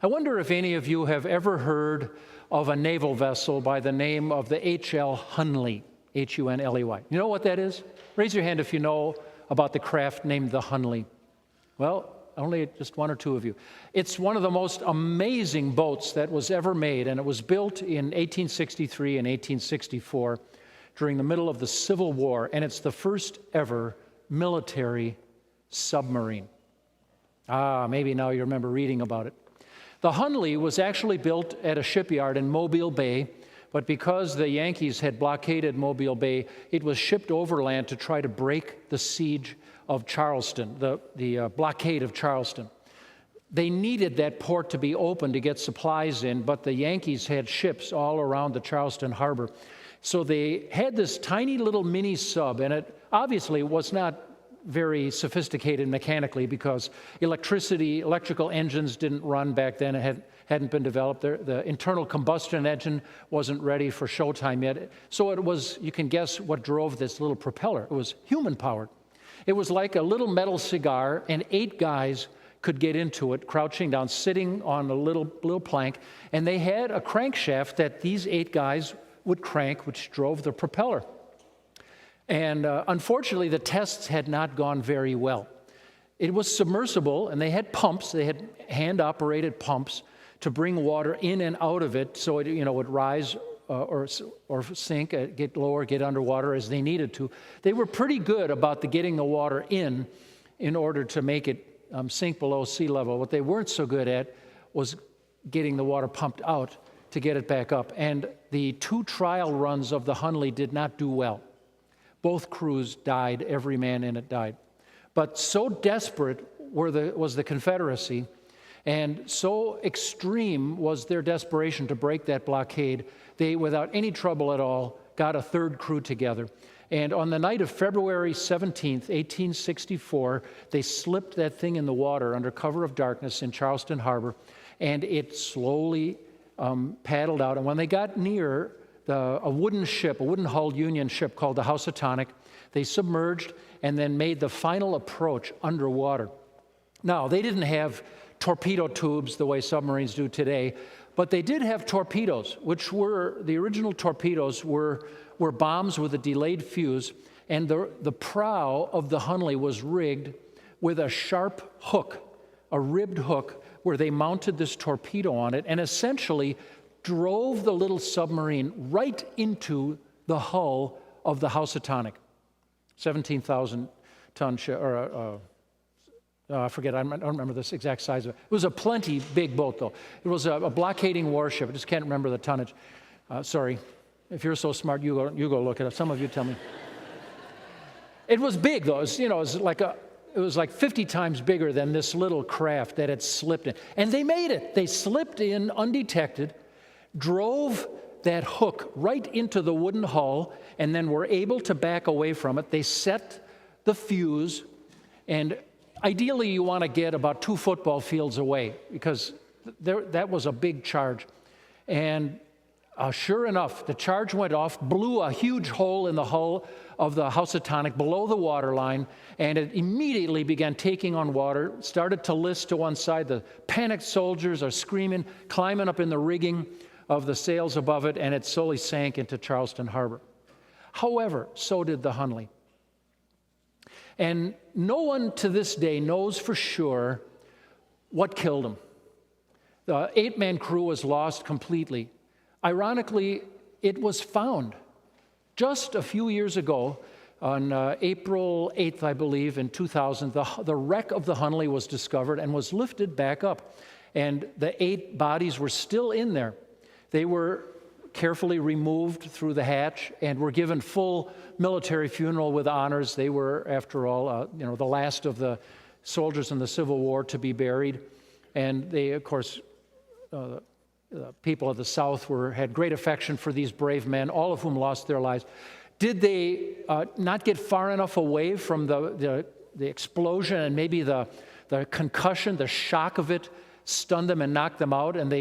I wonder if any of you have ever heard of a naval vessel by the name of the H.L. Hunley, Hunley. You know what that is? Raise your hand if you know about the craft named the Hunley. Well, only just one or two of you. It's one of the most amazing boats that was ever made, and it was built in 1863 and 1864 during the middle of the Civil War, and it's the first ever military submarine. Maybe now you remember reading about it. The Hunley was actually built at a shipyard in Mobile Bay, but because the Yankees had blockaded Mobile Bay, it was shipped overland to try to break the siege of Charleston, the blockade of Charleston. They needed that port to be open to get supplies in, but the Yankees had ships all around the Charleston harbor. So they had this tiny little mini sub, and it obviously was not very sophisticated mechanically because electrical engines didn't run back then. It hadn't been developed. The internal combustion engine wasn't ready for showtime yet. So it was, you can guess what drove this little propeller. It was human-powered. It was like a little metal cigar, and 8 guys could get into it, crouching down, sitting on a little plank, and they had a crankshaft that these 8 guys would crank, which drove the propeller. And unfortunately, the tests had not gone very well. It was submersible, and they had pumps. They had hand-operated pumps to bring water in and out of it so it would rise or sink, get lower, get underwater as they needed to. They were pretty good about getting the water in order to make it sink below sea level. What they weren't so good at was getting the water pumped out to get it back up. And the 2 trial runs of the Hunley did not do well. Both crews died. Every man in it died. But so desperate was the Confederacy, and so extreme was their desperation to break that blockade, they, without any trouble at all, got a 3rd crew together. And on the night of February 17th, 1864, they slipped that thing in the water under cover of darkness in Charleston Harbor, and it slowly paddled out. And when they got near a wooden-hulled Union ship called the Housatonic, they submerged and then made the final approach underwater. Now, they didn't have torpedo tubes the way submarines do today, but they did have torpedoes, which were, the original torpedoes were bombs with a delayed fuse, and the prow of the Hunley was rigged with a sharp hook, a ribbed hook, where they mounted this torpedo on it and essentially drove the little submarine right into the hull of the Housatonic, 17,000-ton ship, I forget, I don't remember this exact size of it. It was a plenty big boat, though. It was a blockading warship. I just can't remember the tonnage. Sorry. If you're so smart, you go look it up. Some of you tell me. It was big, though. It was like 50 times bigger than this little craft that had slipped in. And they made it. They slipped in undetected, drove that hook right into the wooden hull, and then were able to back away from it. They set the fuse, and ideally you want to get about 2 football fields away because that was a big charge. And sure enough, the charge went off, blew a huge hole in the hull of the Housatonic below the waterline, and it immediately began taking on water, started to list to one side. The panicked soldiers are screaming, climbing up in the rigging of the sails above it, and it slowly sank into Charleston Harbor. However, so did the Hunley. And no one to this day knows for sure what killed him. The 8-man crew was lost completely. Ironically, it was found just a few years ago, on April 8th, I believe, in 2000, the wreck of the Hunley was discovered and was lifted back up. And the 8 bodies were still in there. They were carefully removed through the hatch and were given full military funeral with honors. They were, after all, the last of the soldiers in the Civil War to be buried. And they, of course, the people of the South had great affection for these brave men, all of whom lost their lives. Did they not get far enough away from the explosion, and maybe the concussion, the shock of it stunned them and knocked them out, and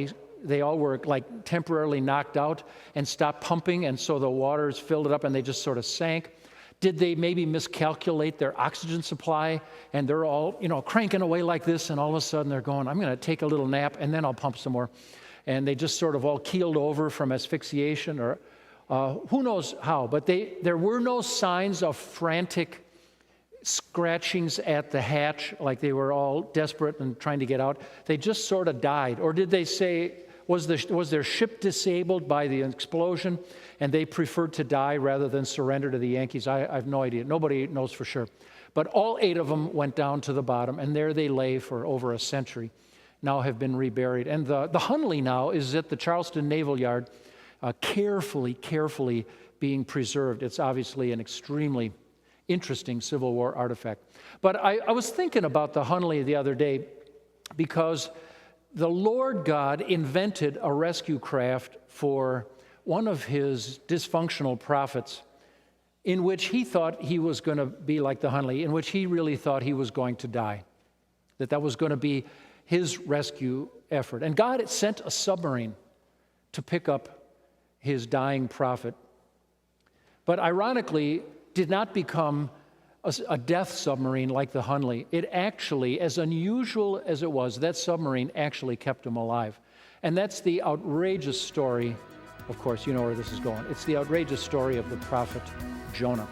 they all were like temporarily knocked out and stopped pumping, and so the waters filled it up and they just sort of sank? Did they maybe miscalculate their oxygen supply, and they're all, cranking away like this, and all of a sudden they're going, I'm going to take a little nap, and then I'll pump some more. And they just sort of all keeled over from asphyxiation, or who knows how. But there were no signs of frantic scratchings at the hatch, like they were all desperate and trying to get out. They just sort of died. Or did they say, was their ship disabled by the explosion, and they preferred to die rather than surrender to the Yankees? I have no idea. Nobody knows for sure. But all 8 of them went down to the bottom, and there they lay for over a century, now have been reburied. And the Hunley now is at the Charleston Naval Yard, carefully being preserved. It's obviously an extremely interesting Civil War artifact. But I was thinking about the Hunley the other day because the Lord God invented a rescue craft for one of his dysfunctional prophets, in which he thought he was going to be like the Hunley, in which he really thought he was going to die, that was going to be his rescue effort. And God had sent a submarine to pick up his dying prophet, but ironically did not become a death submarine like the Hunley. It actually, as unusual as it was, that submarine actually kept him alive. And that's the outrageous story. Of course, you know where this is going. It's the outrageous story of the prophet Jonah.